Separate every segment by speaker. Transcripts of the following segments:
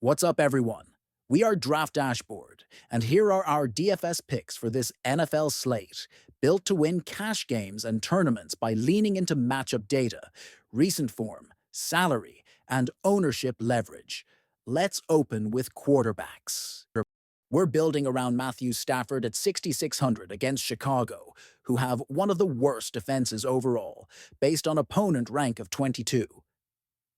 Speaker 1: What's up, everyone? We are Draft Dashboard, and here are our DFS picks for this NFL slate, built to win cash games and tournaments by leaning into matchup data, recent form, salary, and ownership leverage. Let's open with quarterbacks. We're building around Matthew Stafford at 6,600 against Chicago, who have one of the worst defenses overall, based on opponent rank of 22.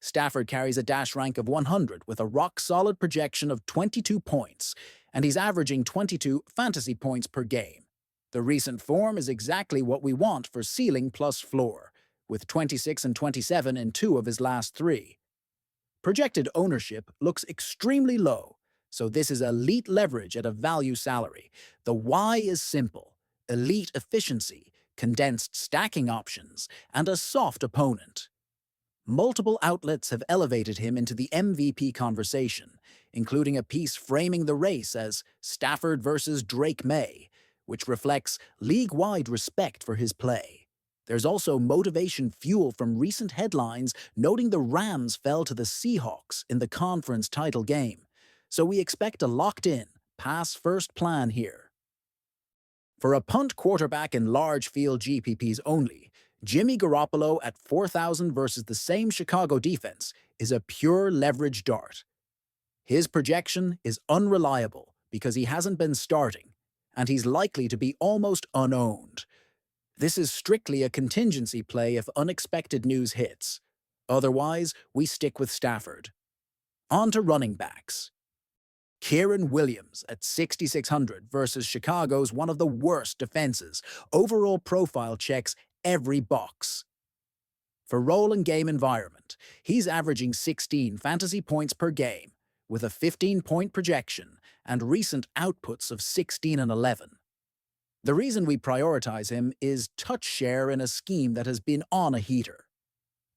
Speaker 1: Stafford carries a dash rank of 100 with a rock-solid projection of 22 points, and he's averaging 22 fantasy points per game. The recent form is exactly what we want for ceiling plus floor, with 26 and 27 in two of his last three. Projected ownership looks extremely low, so this is elite leverage at a value salary. The why is simple: elite efficiency, condensed stacking options, and a soft opponent. Multiple outlets have elevated him into the MVP conversation, including a piece framing the race as Stafford versus Drake May, which reflects league-wide respect for his play. There's also motivation fuel from recent headlines noting the Rams fell to the Seahawks in the conference title game, so we expect a locked-in, pass-first plan here. For a punt quarterback in large field GPPs only, Jimmy Garoppolo at 4,000 versus the same Chicago defense is a pure leverage dart. His projection is unreliable because he hasn't been starting, and he's likely to be almost unowned. This is strictly a contingency play if unexpected news hits. Otherwise, we stick with Stafford. On to running backs. Kieran Williams at 6,600 versus Chicago's one of the worst defenses. Overall profile checks every box. For role and game environment, he's averaging 16 fantasy points per game, with a 15-point projection and recent outputs of 16 and 11. The reason we prioritize him is touch share in a scheme that has been on a heater.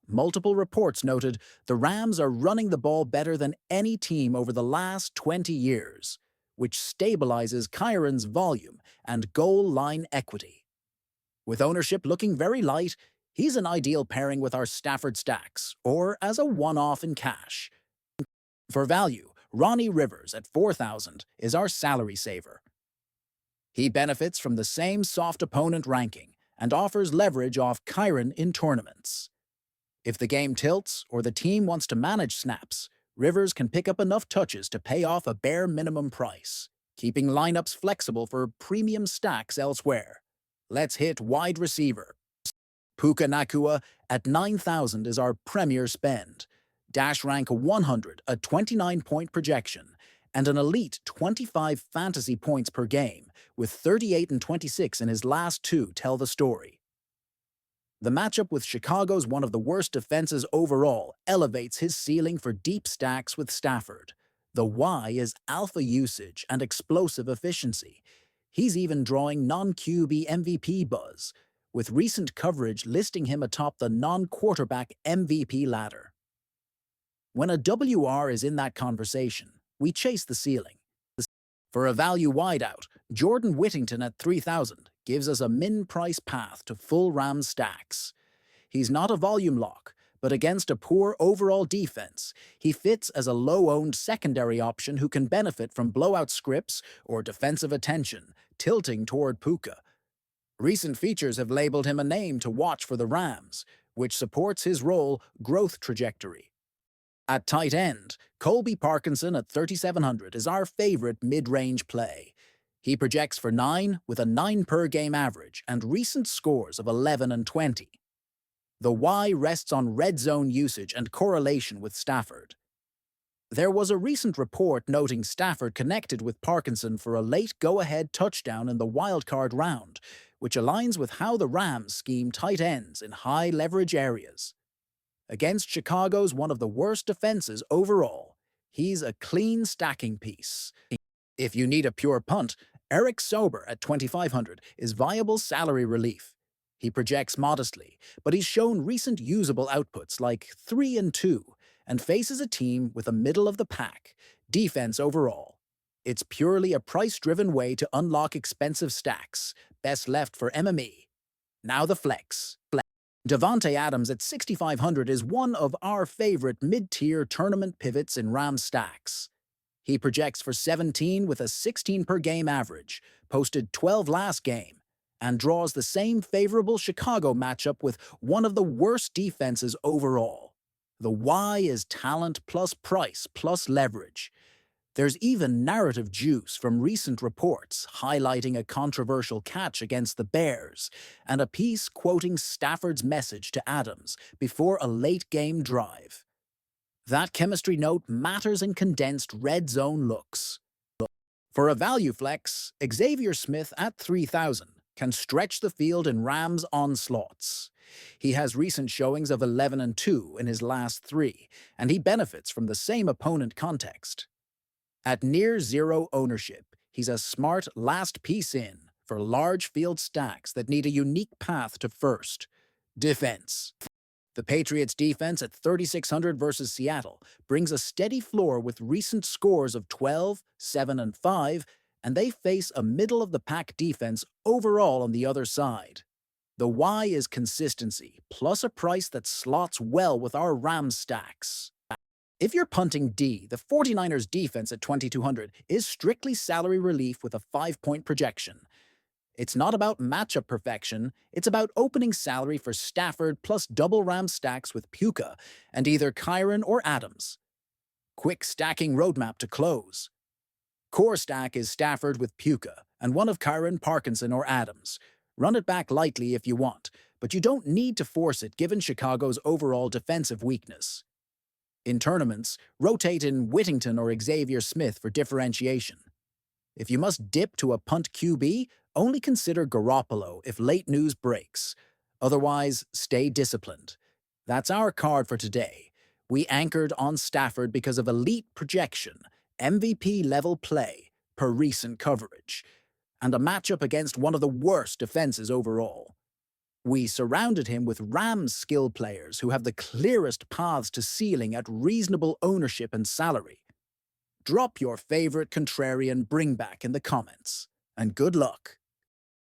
Speaker 1: Multiple reports noted the Rams are running the ball better than any team over the last 20 years, which stabilizes Kieran's volume and goal line equity. With ownership looking very light, he's an ideal pairing with our Stafford stacks, or as a one-off in cash. For value, Ronnie Rivers at 4,000 is our salary saver. He benefits from the same soft opponent ranking and offers leverage off Kieran in tournaments. If the game tilts or the team wants to manage snaps, Rivers can pick up enough touches to pay off a bare minimum price, keeping lineups flexible for premium stacks elsewhere. Let's hit wide receiver. Puka Nacua at 9,000 is our premier spend. Dash rank 100, a 29-point projection, and an elite 25 fantasy points per game, with 38 and 26 in his last two tell the story. The matchup with Chicago's one of the worst defenses overall elevates his ceiling for deep stacks with Stafford. The why is alpha usage and explosive efficiency. He's even drawing non-QB MVP buzz, with recent coverage listing him atop the non-quarterback MVP ladder. When a WR is in that conversation, we chase the ceiling. For a value wideout, Jordan Whittington at 3,000 gives us a min-price path to full Rams stacks. He's not a volume lock, but against a poor overall defense, he fits as a low-owned secondary option who can benefit from blowout scripts or defensive attention, tilting toward Puka. Recent features have labeled him a name to watch for the Rams, which supports his role growth trajectory. At tight end, Colby Parkinson at 3,700 is our favorite mid-range play. He projects for 9 with a 9 per game average and recent scores of 11 and 20. The why rests on red zone usage and correlation with Stafford. There was a recent report noting Stafford connected with Parkinson for a late go-ahead touchdown in the wildcard round, which aligns with how the Rams scheme tight ends in high-leverage areas. Against Chicago's one of the worst defenses overall, he's a clean stacking piece. If you need a pure punt, Eric Sober at 2,500 is viable salary relief. He projects modestly, but he's shown recent usable outputs like 3 and 2 and faces a team with a middle-of-the-pack defense overall. It's purely a price-driven way to unlock expensive stacks, best left for MME. Now the flex. Davante Adams at 6,500 is one of our favorite mid-tier tournament pivots in Ram stacks. He projects for 17 with a 16 per game average, posted 12 last game, and draws the same favorable Chicago matchup with one of the worst defenses overall. The why is talent plus price plus leverage. There's even narrative juice from recent reports highlighting a controversial catch against the Bears and a piece quoting Stafford's message to Adams before a late-game drive. That chemistry note matters in condensed red zone looks. For a value flex, Xavier Smith at 3,000 can stretch the field in Rams onslaughts. He has recent showings of 11-2 in his last three, and he benefits from the same opponent context. At near zero ownership, he's a smart last piece in for large field stacks that need a unique path to first. Defense. The Patriots' defense at 3,600 versus Seattle brings a steady floor with recent scores of 12, 7, and 5, and they face a middle-of-the-pack defense overall on the other side. The why is consistency, plus a price that slots well with our Rams stacks. If you're punting D, the 49ers' defense at 2,200 is strictly salary relief with a 5-point projection. It's not about matchup perfection, it's about opening salary for Stafford plus double Ram stacks with Puka and either Kyron or Adams. Quick stacking roadmap to close. Core stack is Stafford with Puka and one of Kyron, Parkinson, or Adams. Run it back lightly if you want, but you don't need to force it given Chicago's overall defensive weakness. In tournaments, rotate in Whittington or Xavier Smith for differentiation. If you must dip to a punt QB, only consider Garoppolo if late news breaks. Otherwise, stay disciplined. That's our card for today. We anchored on Stafford because of elite projection, MVP-level play, per recent coverage, and a matchup against one of the worst defenses overall. We surrounded him with Rams skill players who have the clearest paths to ceiling at reasonable ownership and salary. Drop your favorite contrarian bringback in the comments, and good luck.